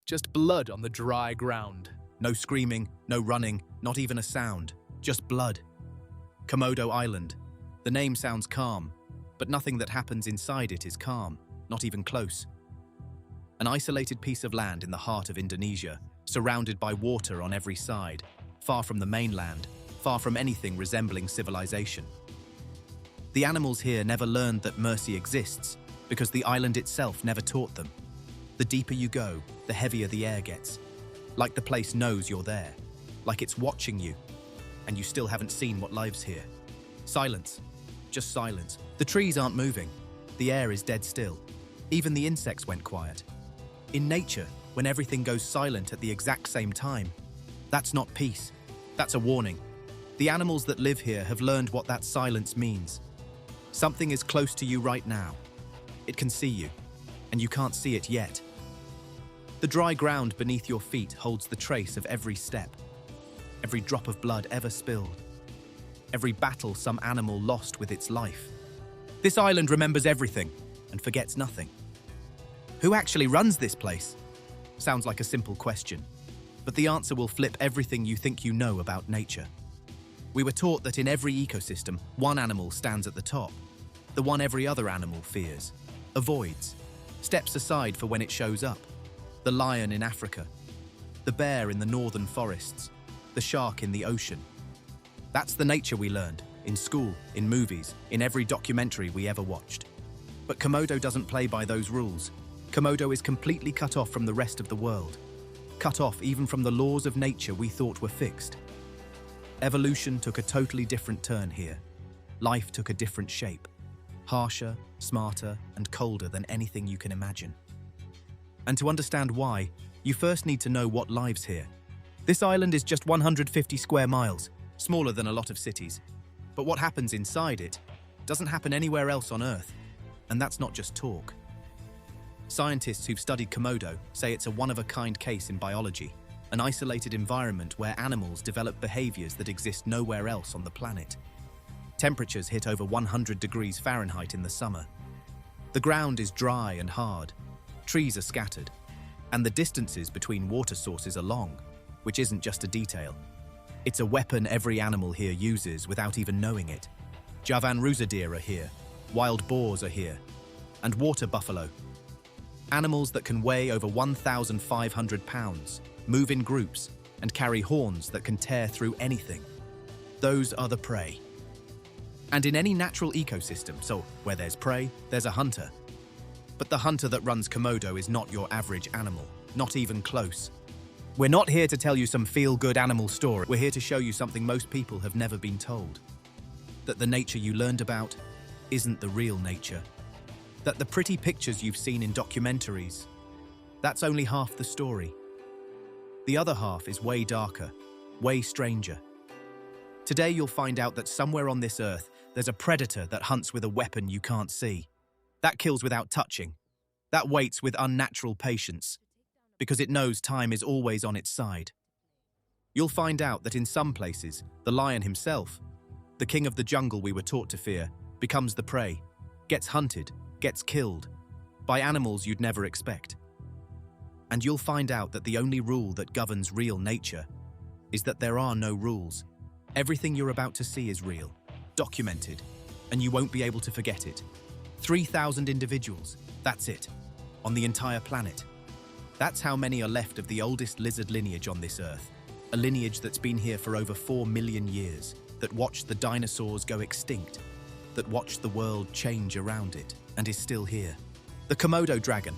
Just blood on the dry ground. No screaming, no running, not even a sound. Just blood. Komodo Island. The name sounds calm, but nothing that happens inside it is calm, not even close. An isolated piece of land in the heart of Indonesia, surrounded by water on every side, far from the mainland, far from anything resembling civilization. The animals here never learned that mercy exists because the island itself never taught them. The deeper you go, the heavier the air gets. Like the place knows you're there, like it's watching you, and you still haven't seen what lives here. Silence. Just silence. The trees aren't moving. The air is dead still. Even the insects went quiet. In nature, when everything goes silent at the exact same time, that's not peace. That's a warning. The animals that live here have learned what that silence means. Something is close to you right now. It can see you, and you can't see it yet. The dry ground beneath your feet holds the trace of every step, every drop of blood ever spilled, every battle some animal lost with its life. This island remembers everything and forgets nothing. Who actually runs this place? Sounds like a simple question, but the answer will flip everything you think you know about nature. We were taught that in every ecosystem, one animal stands at the top, the one every other animal fears, avoids, steps aside for when it shows up. The lion in Africa, the bear in the northern forests, the shark in the ocean. That's the nature we learned, in school, in movies, in every documentary we ever watched. But Komodo doesn't play by those rules. Komodo is completely cut off from the rest of the world, cut off even from the laws of nature we thought were fixed. Evolution took a totally different turn here. Life took a different shape, harsher, smarter, and colder than anything you can imagine. And to understand why, you first need to know what lives here. This island is just 150 square miles, smaller than a lot of cities. But what happens inside it doesn't happen anywhere else on Earth, and that's not just talk. Scientists who've studied Komodo say it's a one-of-a-kind case in biology, an isolated environment where animals develop behaviors that exist nowhere else on the planet. Temperatures hit over 100 degrees Fahrenheit in the summer. The ground is dry and hard. Trees are scattered, and the distances between water sources are long, which isn't just a detail. It's a weapon every animal here uses without even knowing it. Javanrusa deer are here, wild boars are here, and water buffalo. Animals that can weigh over 1,500 pounds, move in groups, and carry horns that can tear through anything. Those are the prey. And in any natural ecosystem, so where there's prey, there's a hunter. But the hunter that runs Komodo is not your average animal, not even close. We're not here to tell you some feel-good animal story. We're here to show you something most people have never been told. That the nature you learned about isn't the real nature. That the pretty pictures you've seen in documentaries, that's only half the story. The other half is way darker, way stranger. Today you'll find out that somewhere on this earth, there's a predator that hunts with a weapon you can't see. That kills without touching. That waits with unnatural patience, because it knows time is always on its side. You'll find out that in some places, the lion himself, the king of the jungle we were taught to fear, becomes the prey, gets hunted, gets killed, by animals you'd never expect. And you'll find out that the only rule that governs real nature is that there are no rules. Everything you're about to see is real, documented, and you won't be able to forget it. 3,000 individuals, that's it, on the entire planet. That's how many are left of the oldest lizard lineage on this earth, a lineage that's been here for over 4 million years, that watched the dinosaurs go extinct, that watched the world change around it, and is still here. The Komodo dragon.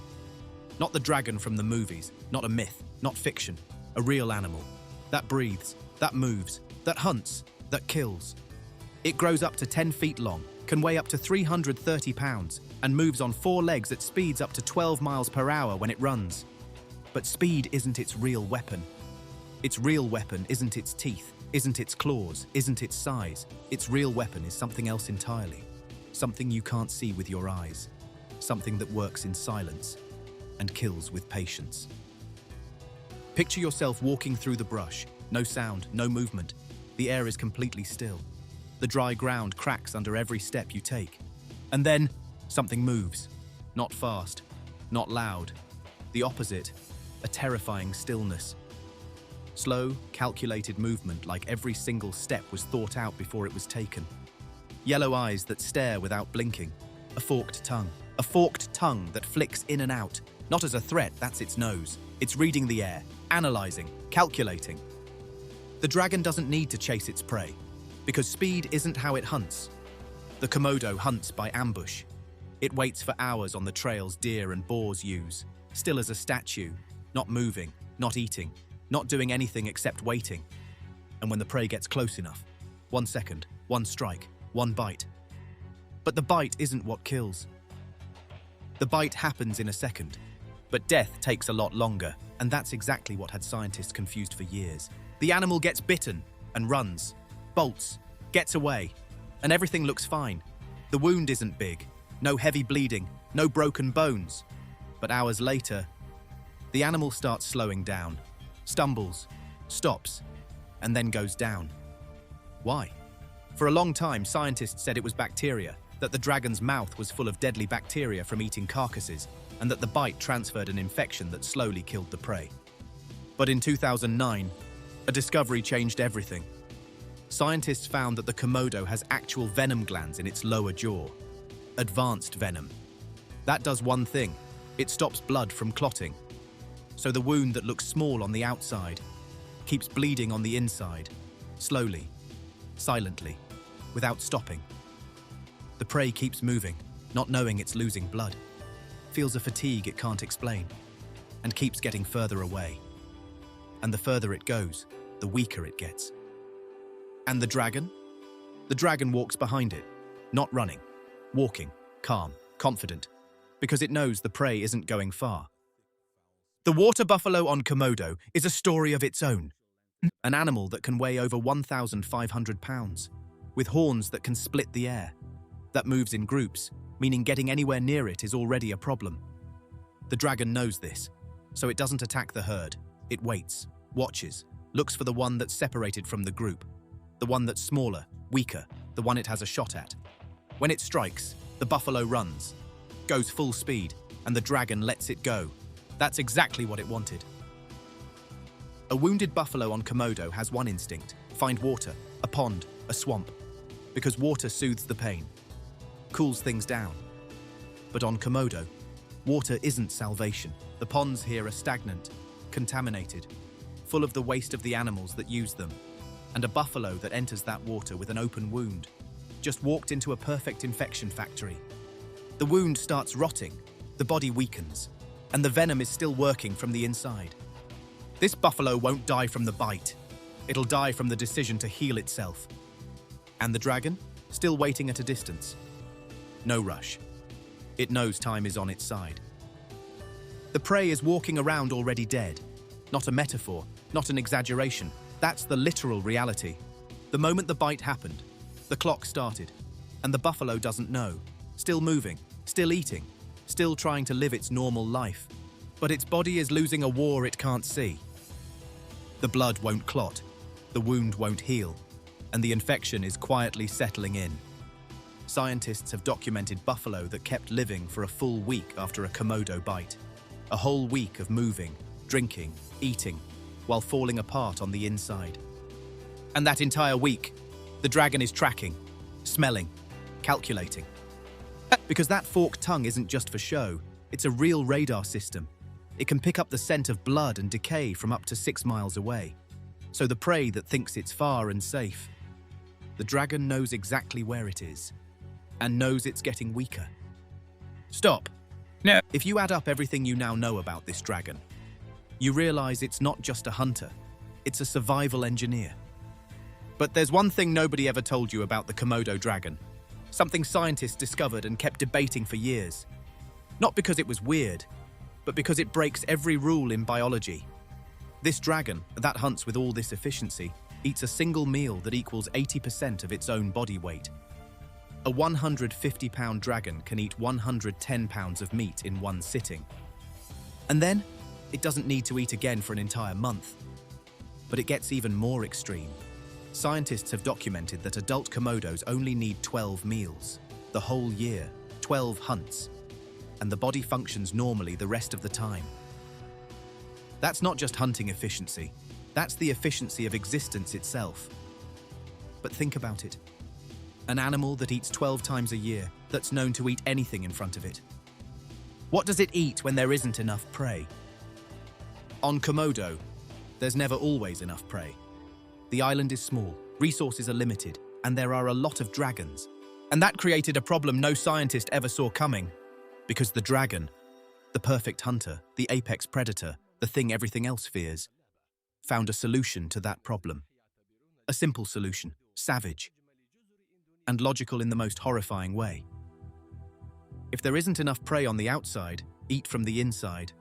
Not the dragon from the movies, not a myth, not fiction, a real animal. That breathes, that moves, that hunts, that kills. It grows up to 10 feet long, can weigh up to 330 pounds, and moves on 4 legs at speeds up to 12 miles per hour when it runs. But speed isn't its real weapon. Its real weapon isn't its teeth, isn't its claws, isn't its size. Its real weapon is something else entirely. Something you can't see with your eyes. Something that works in silence and kills with patience. Picture yourself walking through the brush. No sound, no movement. The air is completely still. The dry ground cracks under every step you take. And then, something moves. Not fast, not loud. The opposite. a terrifying stillness. Slow, calculated movement like every single step was thought out before it was taken. Yellow eyes that stare without blinking. A forked tongue. A forked tongue that flicks in and out. Not as a threat, that's its nose. It's reading the air, analyzing, calculating. The dragon doesn't need to chase its prey, because speed isn't how it hunts. The Komodo hunts by ambush. It waits for hours on the trails deer and boars use, still as a statue, not moving, not eating, not doing anything except waiting. And when the prey gets close enough, 1 second, one strike, one bite. But the bite isn't what kills. The bite happens in a second, but death takes a lot longer, and that's exactly what had scientists confused for years. The animal gets bitten and runs, bolts, gets away, and everything looks fine. The wound isn't big, no heavy bleeding, no broken bones. But hours later, the animal starts slowing down, stumbles, stops, and then goes down. Why? For a long time, scientists said it was bacteria, that the dragon's mouth was full of deadly bacteria from eating carcasses, and that the bite transferred an infection that slowly killed the prey. But in 2009, a discovery changed everything. Scientists found that the Komodo has actual venom glands in its lower jaw. Advanced venom. That does one thing. It stops blood from clotting. So the wound that looks small on the outside keeps bleeding on the inside, slowly, silently, without stopping. The prey keeps moving, not knowing it's losing blood, feels a fatigue it can't explain, and keeps getting further away. And the further it goes, the weaker it gets. And the dragon? The dragon walks behind it, not running, walking, calm, confident, because it knows the prey isn't going far. The water buffalo on Komodo is a story of its own. An animal that can weigh over 1,500 pounds, with horns that can split the air, that moves in groups, meaning getting anywhere near it is already a problem. The dragon knows this, so it doesn't attack the herd. It waits, watches, looks for the one that's separated from the group, the one that's smaller, weaker, the one it has a shot at. When it strikes, the buffalo runs, goes full speed, and the dragon lets it go. That's exactly what it wanted. A wounded buffalo on Komodo has one instinct: find water, a pond, a swamp, because water soothes the pain, cools things down. But on Komodo, water isn't salvation. The ponds here are stagnant, contaminated, full of the waste of the animals that use them, and a buffalo that enters that water with an open wound just walked into a perfect infection factory. The wound starts rotting, the body weakens, and the venom is still working from the inside. This buffalo won't die from the bite. It'll die from the decision to heal itself. And the dragon? Still waiting at a distance. No rush. It knows time is on its side. The prey is walking around already dead. Not a metaphor, not an exaggeration. That's the literal reality. The moment the bite happened, the clock started, and the buffalo doesn't know. Still moving, still eating, still trying to live its normal life. But its body is losing a war it can't see. The blood won't clot, the wound won't heal, and the infection is quietly settling in. Scientists have documented buffalo that kept living for a full week after a Komodo bite. A whole week of moving, drinking, eating, while falling apart on the inside. And that entire week, the dragon is tracking, smelling, calculating. Because that forked tongue isn't just for show, it's a real radar system. It can pick up the scent of blood and decay from up to 6 miles away. So the prey that thinks it's far and safe, the dragon knows exactly where it is, and knows it's getting weaker. Stop. No. If you add up everything you now know about this dragon, you realize it's not just a hunter, it's a survival engineer. But there's one thing nobody ever told you about the Komodo dragon, something scientists discovered and kept debating for years. Not because it was weird, but because it breaks every rule in biology. This dragon, that hunts with all this efficiency, eats a single meal that equals 80% of its own body weight. A 150-pound dragon can eat 110 pounds of meat in one sitting. And then, it doesn't need to eat again for an entire month. But it gets even more extreme. Scientists have documented that adult Komodos only need 12 meals, the whole year, 12 hunts, and the body functions normally the rest of the time. That's not just hunting efficiency. That's the efficiency of existence itself. But think about it. An animal that eats 12 times a year, that's known to eat anything in front of it. What does it eat when there isn't enough prey? On Komodo, there's never always enough prey. The island is small, resources are limited, and there are a lot of dragons. And that created a problem no scientist ever saw coming. Because the dragon, the perfect hunter, the apex predator, the thing everything else fears, found a solution to that problem. A simple solution, savage, and logical in the most horrifying way. If there isn't enough prey on the outside, eat from the inside.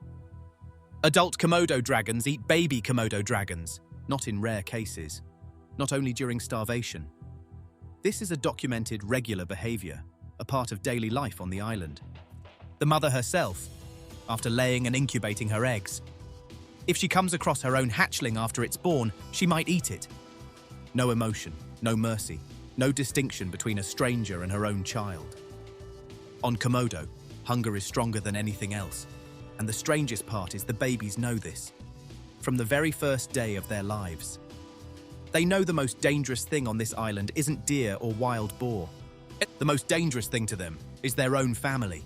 Adult Komodo dragons eat baby Komodo dragons, not in rare cases, not only during starvation. This is a documented regular behavior, a part of daily life on the island. The mother herself, after laying and incubating her eggs, if she comes across her own hatchling after it's born, she might eat it. No emotion, no mercy, no distinction between a stranger and her own child. On Komodo, hunger is stronger than anything else, and the strangest part is the babies know this, from the very first day of their lives. They know the most dangerous thing on this island isn't deer or wild boar. The most dangerous thing to them is their own family.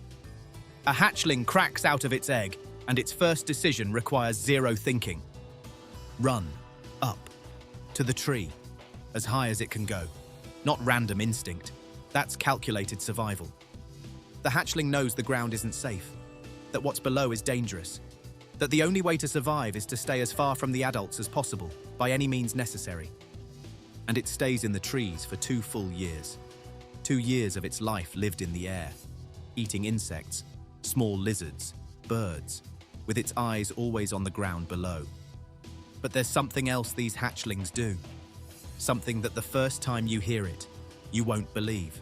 A hatchling cracks out of its egg, and its first decision requires zero thinking. Run, up, to the tree, as high as it can go. Not random instinct, that's calculated survival. The hatchling knows the ground isn't safe, that what's below is dangerous, that the only way to survive is to stay as far from the adults as possible, by any means necessary. And it stays in the trees for 2 full years. 2 years of its life lived in the air, eating insects, small lizards, birds, with its eyes always on the ground below. But there's something else these hatchlings do. Something that the first time you hear it, you won't believe.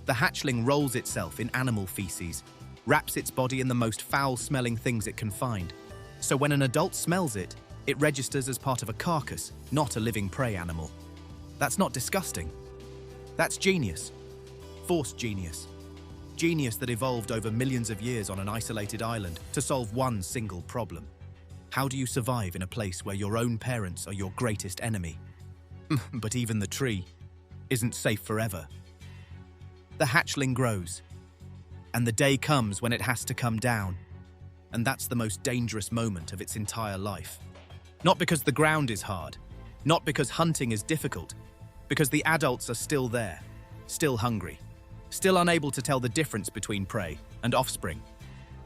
The hatchling rolls itself in animal feces, wraps its body in the most foul-smelling things it can find. So when an adult smells it, it registers as part of a carcass, not a living prey animal. That's not disgusting. That's genius. Forced genius. Genius that evolved over millions of years on an isolated island to solve one single problem. How do you survive in a place where your own parents are your greatest enemy? But even the tree isn't safe forever. The hatchling grows, and the day comes when it has to come down, and that's the most dangerous moment of its entire life. Not because the ground is hard, not because hunting is difficult, because the adults are still there, still hungry, still unable to tell the difference between prey and offspring.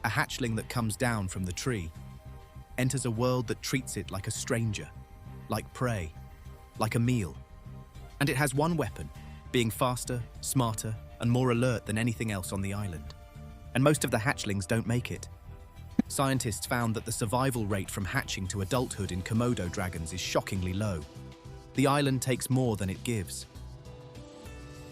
A hatchling that comes down from the tree enters a world that treats it like a stranger, like prey, like a meal. And it has one weapon, being faster, smarter, and more alert than anything else on the island. And most of the hatchlings don't make it. Scientists found that the survival rate from hatching to adulthood in Komodo dragons is shockingly low. The island takes more than it gives.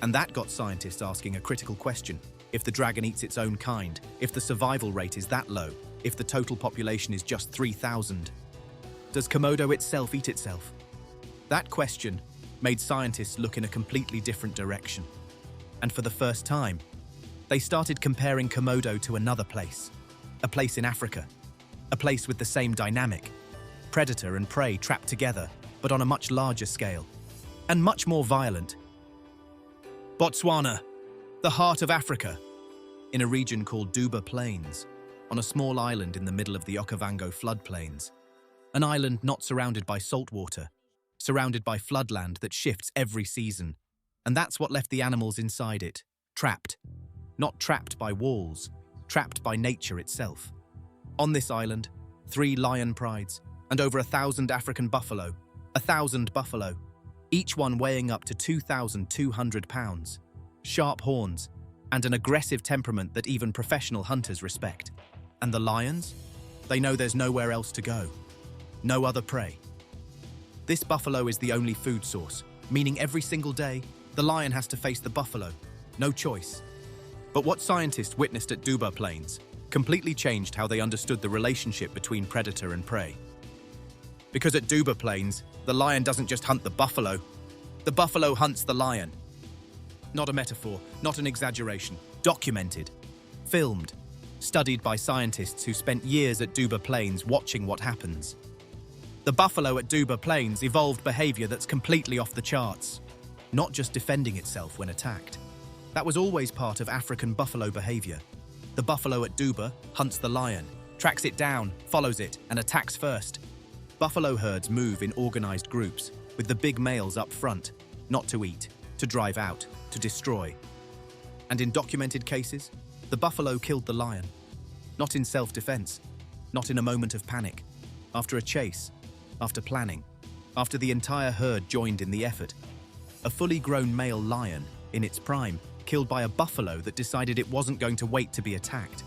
And that got scientists asking a critical question. If the dragon eats its own kind, if the survival rate is that low, if the total population is just 3,000, does Komodo itself eat itself? That question made scientists look in a completely different direction. And for the first time, they started comparing Komodo to another place. A place in Africa. A place with the same dynamic. Predator and prey trapped together, but on a much larger scale. And much more violent. Botswana, the heart of Africa, in a region called Duba Plains, on a small island in the middle of the Okavango floodplains. An island not surrounded by salt water, surrounded by floodland that shifts every season. And that's what left the animals inside it, trapped. Not trapped by walls, trapped by nature itself. On this island, 3 lion prides and over 1,000 African buffalo, 1,000 buffalo, each one weighing up to 2,200 pounds, sharp horns, and an aggressive temperament that even professional hunters respect. And the lions? They know there's nowhere else to go. No other prey. This buffalo is the only food source, meaning every single day, the lion has to face the buffalo. No choice. But what scientists witnessed at Duba Plains completely changed how they understood the relationship between predator and prey. Because at Duba Plains, the lion doesn't just hunt the buffalo hunts the lion. Not a metaphor, not an exaggeration. Documented, filmed, studied by scientists who spent years at Duba Plains watching what happens. The buffalo at Duba Plains evolved behavior that's completely off the charts, not just defending itself when attacked. That was always part of African buffalo behavior. The buffalo at Duba hunts the lion, tracks it down, follows it, and attacks first. Buffalo herds move in organized groups, with the big males up front, not to eat, to drive out, to destroy. And in documented cases, the buffalo killed the lion. Not in self-defense, not in a moment of panic, after a chase, after planning, after the entire herd joined in the effort. A fully grown male lion, in its prime, killed by a buffalo that decided it wasn't going to wait to be attacked.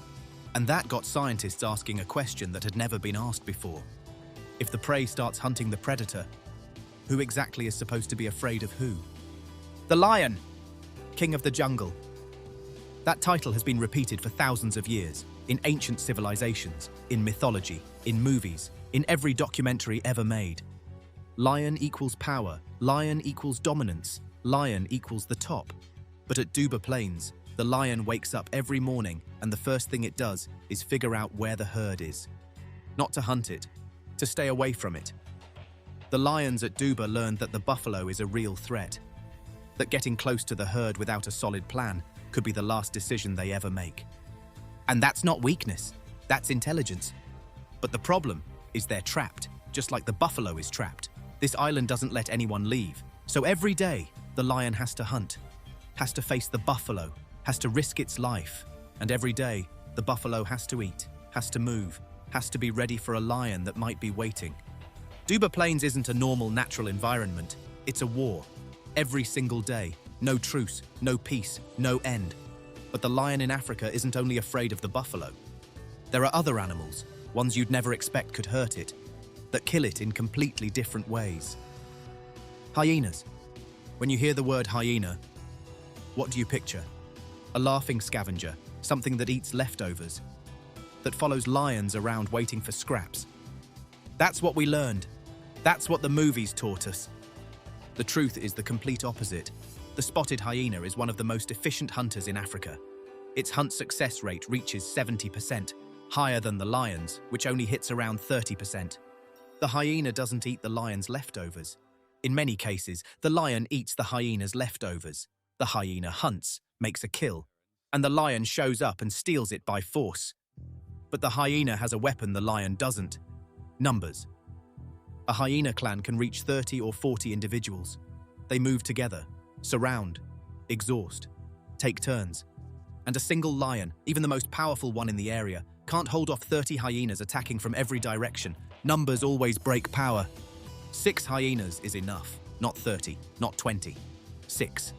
And that got scientists asking a question that had never been asked before. If the prey starts hunting the predator, who exactly is supposed to be afraid of who? The lion, king of the jungle. That title has been repeated for thousands of years, in ancient civilizations, in mythology, in movies, in every documentary ever made. Lion equals power, lion equals dominance, lion equals the top. But at Duba Plains, the lion wakes up every morning and the first thing it does is figure out where the herd is. Not to hunt it, to stay away from it. The lions at Duba learned that the buffalo is a real threat, that getting close to the herd without a solid plan could be the last decision they ever make. And that's not weakness, that's intelligence. But the problem is they're trapped, just like the buffalo is trapped. This island doesn't let anyone leave, so every day the lion has to hunt, has to face the buffalo, has to risk its life, and every day the buffalo has to eat, has to move, has to be ready for a lion that might be waiting. Duba Plains isn't a normal natural environment, it's a war. Every single day, no truce, no peace, no end. But the lion in Africa isn't only afraid of the buffalo. There are other animals, ones you'd never expect could hurt it, that kill it in completely different ways. Hyenas. When you hear the word hyena, what do you picture? A laughing scavenger, something that eats leftovers, that follows lions around waiting for scraps. That's what we learned. That's what the movies taught us. The truth is the complete opposite. The spotted hyena is one of the most efficient hunters in Africa. Its hunt success rate reaches 70%, higher than the lion's, which only hits around 30%. The hyena doesn't eat the lion's leftovers. In many cases, the lion eats the hyena's leftovers. The hyena hunts, makes a kill, and the lion shows up and steals it by force. But the hyena has a weapon the lion doesn't: numbers. A hyena clan can reach 30 or 40 individuals. They move together, surround, exhaust, take turns. And a single lion, even the most powerful one in the area, can't hold off 30 hyenas attacking from every direction. Numbers always break power. 6 hyenas is enough, not 30, not 20. 6.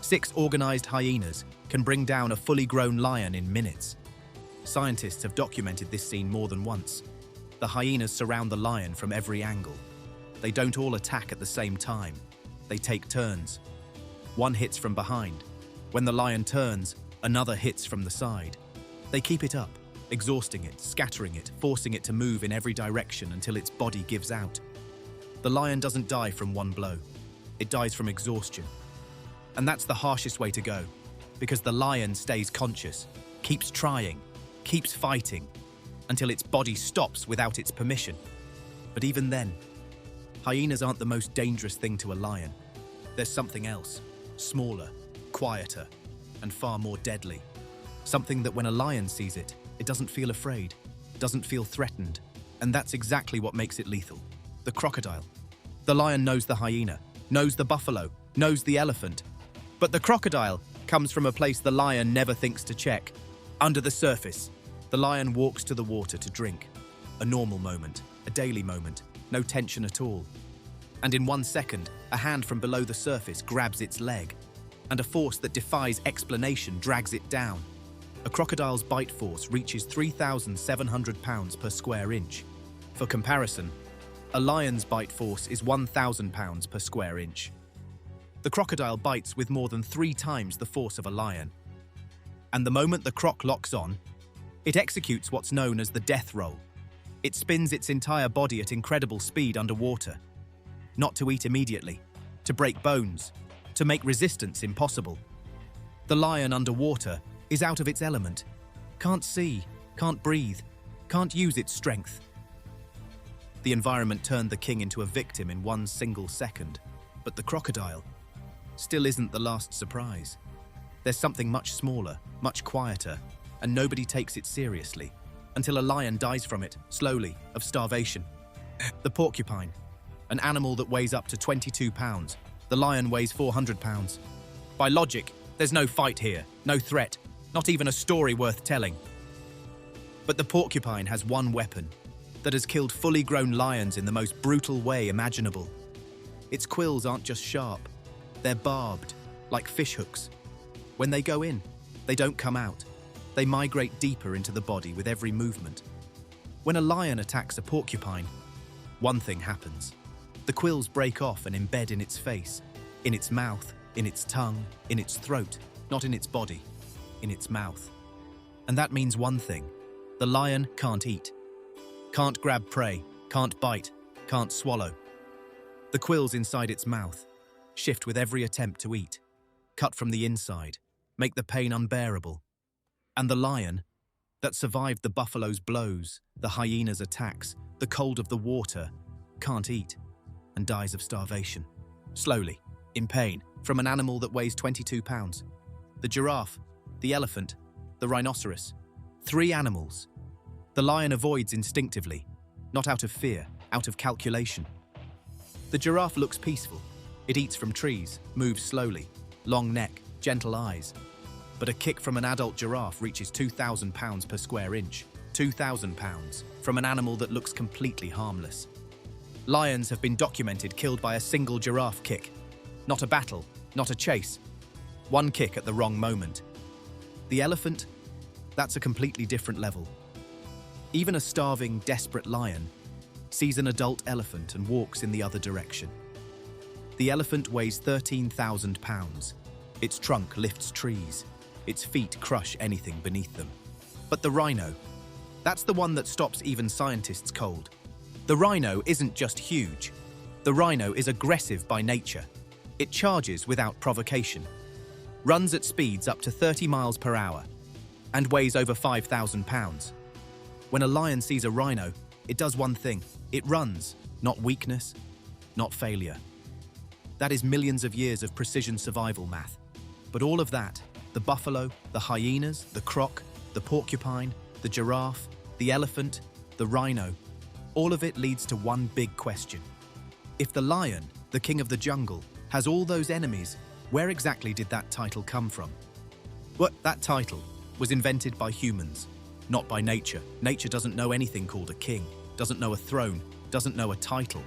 6 organized hyenas can bring down a fully grown lion in minutes. Scientists have documented this scene more than once. The hyenas surround the lion from every angle. They don't all attack at the same time. They take turns. One hits from behind. When the lion turns, another hits from the side. They keep it up, exhausting it, scattering it, forcing it to move in every direction until its body gives out. The lion doesn't die from one blow. It dies from exhaustion. And that's the harshest way to go, because the lion stays conscious, keeps trying, keeps fighting, until its body stops without its permission. But even then, hyenas aren't the most dangerous thing to a lion. There's something else, smaller, quieter, and far more deadly. Something that when a lion sees it, it doesn't feel afraid, doesn't feel threatened, and that's exactly what makes it lethal. The crocodile. The lion knows the hyena, knows the buffalo, knows the elephant. But the crocodile comes from a place the lion never thinks to check. Under the surface, the lion walks to the water to drink. A normal moment, a daily moment, no tension at all. And in 1 second, a hand from below the surface grabs its leg, and a force that defies explanation drags it down. A crocodile's bite force reaches 3,700 pounds per square inch. For comparison, a lion's bite force is 1,000 pounds per square inch. The crocodile bites with more than 3 times the force of a lion. And the moment the croc locks on, it executes what's known as the death roll. It spins its entire body at incredible speed underwater. Not to eat immediately, to break bones, to make resistance impossible. The lion underwater is out of its element, can't see, can't breathe, can't use its strength. The environment turned the king into a victim in one single second, but the crocodile still isn't the last surprise. There's something much smaller, much quieter, and nobody takes it seriously, until a lion dies from it, slowly, of starvation. The porcupine, an animal that weighs up to 22 pounds. The lion weighs 400 pounds. By logic, there's no fight here, no threat, not even a story worth telling. But the porcupine has one weapon that has killed fully grown lions in the most brutal way imaginable. Its quills aren't just sharp, they're barbed, like fish hooks. When they go in, they don't come out. They migrate deeper into the body with every movement. When a lion attacks a porcupine, one thing happens. The quills break off and embed in its face, in its mouth, in its tongue, in its throat, not in its body, in its mouth. And that means one thing. The lion can't eat, can't grab prey, can't bite, can't swallow. The quills inside its mouth shift with every attempt to eat, cut from the inside, make the pain unbearable. And the lion, that survived the buffalo's blows, the hyena's attacks, the cold of the water, can't eat and dies of starvation. Slowly, in pain, from an animal that weighs 22 pounds. The giraffe, the elephant, the rhinoceros. 3 animals. The lion avoids instinctively, not out of fear, out of calculation. The giraffe looks peaceful. It eats from trees, moves slowly, long neck, gentle eyes. But a kick from an adult giraffe reaches 2,000 pounds per square inch. 2,000 pounds from an animal that looks completely harmless. Lions have been documented killed by a single giraffe kick. Not a battle, not a chase. One kick at the wrong moment. The elephant, that's a completely different level. Even a starving, desperate lion sees an adult elephant and walks in the other direction. The elephant weighs 13,000 pounds. Its trunk lifts trees. Its feet crush anything beneath them. But the rhino, that's the one that stops even scientists cold. The rhino isn't just huge. The rhino is aggressive by nature. It charges without provocation, runs at speeds up to 30 miles per hour, and weighs over 5,000 pounds. When a lion sees a rhino, it does one thing. It runs, not weakness, not failure. That is millions of years of precision survival math. But all of that, the buffalo, the hyenas, the croc, the porcupine, the giraffe, the elephant, the rhino, all of it leads to one big question. If the lion, the king of the jungle, has all those enemies, where exactly did that title come from? Well, that title was invented by humans, not by nature. Nature doesn't know anything called a king, doesn't know a throne, doesn't know a title.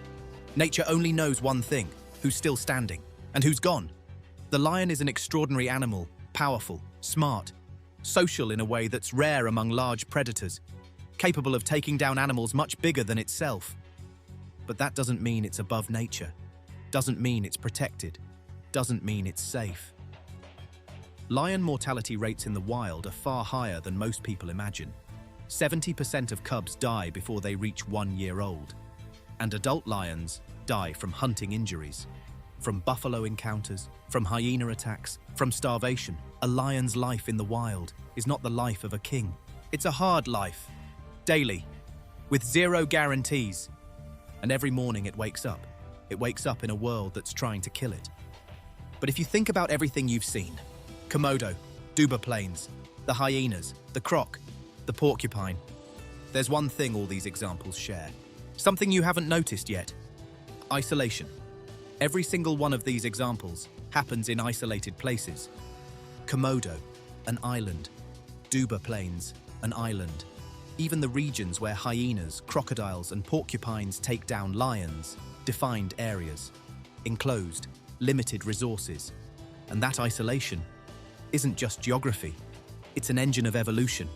Nature only knows one thing, who's still standing, and who's gone. The lion is an extraordinary animal, powerful, smart, social in a way that's rare among large predators, capable of taking down animals much bigger than itself. But that doesn't mean it's above nature, doesn't mean it's protected, doesn't mean it's safe. Lion mortality rates in the wild are far higher than most people imagine. 70% of cubs die before they reach 1 year old. And adult lions die from hunting injuries, from buffalo encounters, from hyena attacks, from starvation. A lion's life in the wild is not the life of a king. It's a hard life, daily, with zero guarantees. And every morning it wakes up. It wakes up in a world that's trying to kill it. But if you think about everything you've seen, Komodo, Duba Plains, the hyenas, the croc, the porcupine, there's one thing all these examples share. Something you haven't noticed yet. Isolation. Every single one of these examples happens in isolated places. Komodo, an island. Duba Plains, an island. Even the regions where hyenas, crocodiles, and porcupines take down lions, defined areas, enclosed, limited resources. And that isolation isn't just geography, it's an engine of evolution.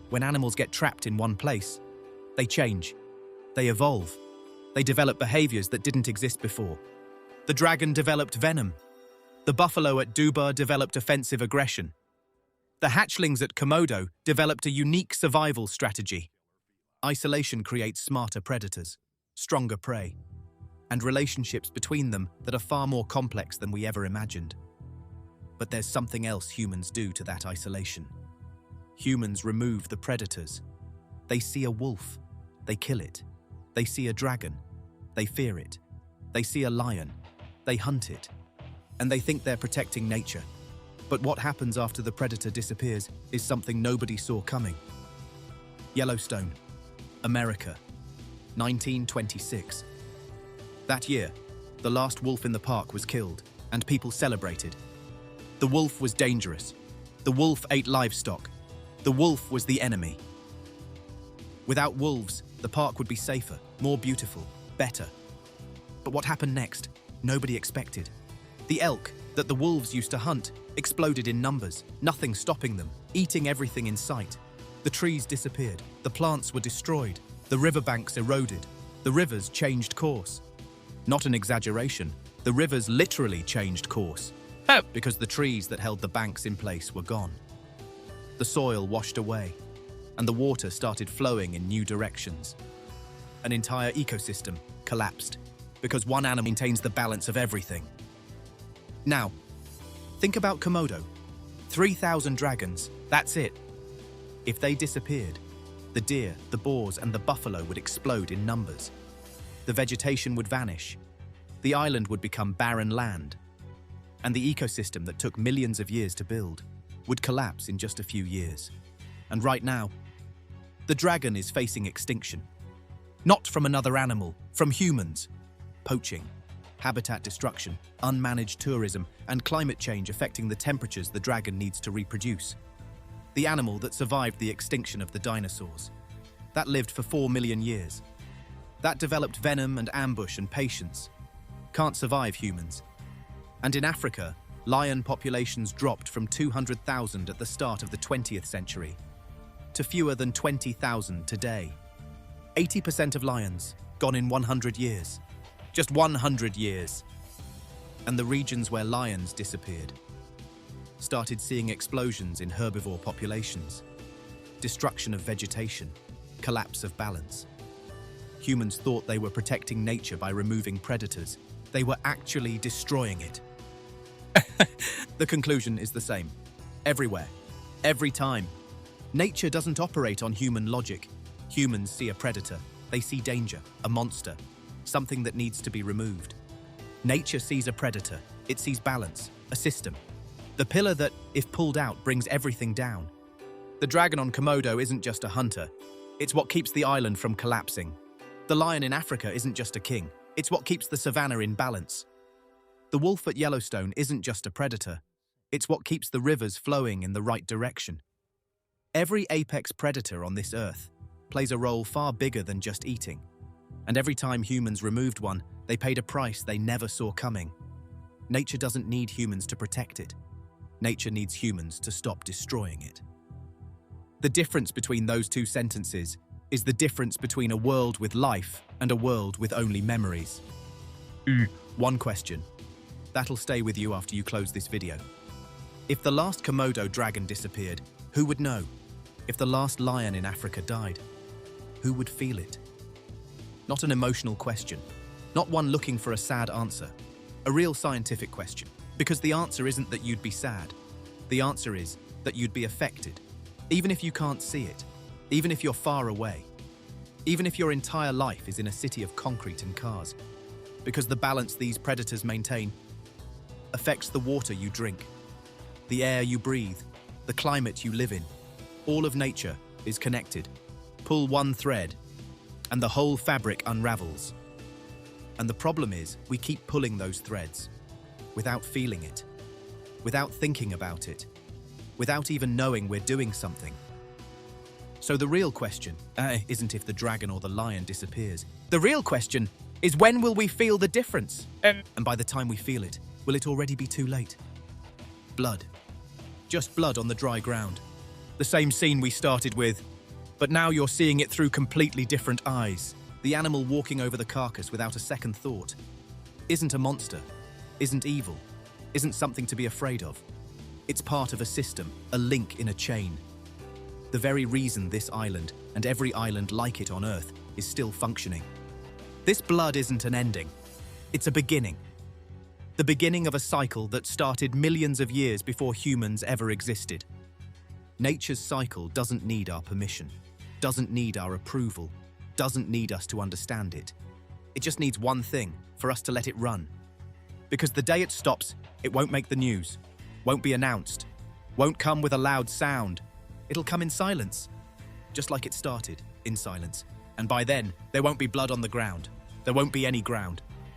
When animals get trapped in one place, they change, they evolve, they develop behaviors that didn't exist before. The dragon developed venom. The buffalo at Duba developed offensive aggression. The hatchlings at Komodo developed a unique survival strategy. Isolation creates smarter predators, stronger prey, and relationships between them that are far more complex than we ever imagined. But there's something else humans do to that isolation. Humans remove the predators. They see a wolf, they kill it. They see a dragon, they fear it. They see a lion, they hunt it. And they think they're protecting nature. But what happens after the predator disappears is something nobody saw coming. Yellowstone, America, 1926. That year, the last wolf in the park was killed, and people celebrated. The wolf was dangerous. The wolf ate livestock. The wolf was the enemy. Without wolves, the park would be safer, more beautiful, better. But what happened next? Nobody expected. The elk that the wolves used to hunt exploded in numbers, nothing stopping them, eating everything in sight. The trees disappeared, the plants were destroyed, the riverbanks eroded, the rivers changed course. Not an exaggeration, the rivers literally changed course, because the trees that held the banks in place were gone. The soil washed away, and the water started flowing in new directions. An entire ecosystem collapsed, because one animal maintains the balance of everything. Now, think about Komodo. 3,000 dragons, that's it. If they disappeared, the deer, the boars, and the buffalo would explode in numbers. The vegetation would vanish. The island would become barren land. And the ecosystem that took millions of years to build would collapse in just a few years. And right now, the dragon is facing extinction. Not from another animal, from humans. Poaching, habitat destruction, unmanaged tourism, and climate change affecting the temperatures the dragon needs to reproduce. The animal that survived the extinction of the dinosaurs. That lived for 4 million years. That developed venom and ambush and patience. Can't survive humans. And in Africa, lion populations dropped from 200,000 at the start of the 20th century to fewer than 20,000 today. 80% of lions gone in 100 years. Just 100 years. And the regions where lions disappeared started seeing explosions in herbivore populations, destruction of vegetation, collapse of balance. Humans thought they were protecting nature by removing predators. They were actually destroying it. The conclusion is the same. Everywhere. Every time. Nature doesn't operate on human logic. Humans see a predator. They see danger, a monster, something that needs to be removed. Nature sees a predator. It sees balance, a system. The pillar that, if pulled out, brings everything down. The dragon on Komodo isn't just a hunter. It's what keeps the island from collapsing. The lion in Africa isn't just a king. It's what keeps the savanna in balance. The wolf at Yellowstone isn't just a predator. It's what keeps the rivers flowing in the right direction. Every apex predator on this earth plays a role far bigger than just eating. And every time humans removed one, they paid a price they never saw coming. Nature doesn't need humans to protect it. Nature needs humans to stop destroying it. The difference between those two sentences is the difference between a world with life and a world with only memories. One question. That'll stay with you after you close this video. If the last Komodo dragon disappeared, who would know? If the last lion in Africa died, who would feel it? Not an emotional question. Not one looking for a sad answer. A real scientific question. Because the answer isn't that you'd be sad. The answer is that you'd be affected. Even if you can't see it. Even if you're far away. Even if your entire life is in a city of concrete and cars. Because the balance these predators maintain affects the water you drink, the air you breathe, the climate you live in. All of nature is connected. Pull one thread, and the whole fabric unravels. And the problem is, we keep pulling those threads, without feeling it, without thinking about it, without even knowing we're doing something. So the real question isn't if the dragon or the lion disappears. The real question is, when will we feel the difference? And by the time we feel it, will it already be too late? Blood. Just blood on the dry ground. The same scene we started with, but now you're seeing it through completely different eyes. The animal walking over the carcass without a second thought isn't a monster, isn't evil, isn't something to be afraid of. It's part of a system, a link in a chain. The very reason this island, and every island like it on Earth, is still functioning. This blood isn't an ending. It's a beginning. The beginning of a cycle that started millions of years before humans ever existed. Nature's cycle doesn't need our permission, doesn't need our approval, doesn't need us to understand it. It just needs one thing, for us to let it run. Because the day it stops, it won't make the news, won't be announced, won't come with a loud sound. It'll come in silence, just like it started, in silence. And by then, there won't be blood on the ground. There won't be any ground.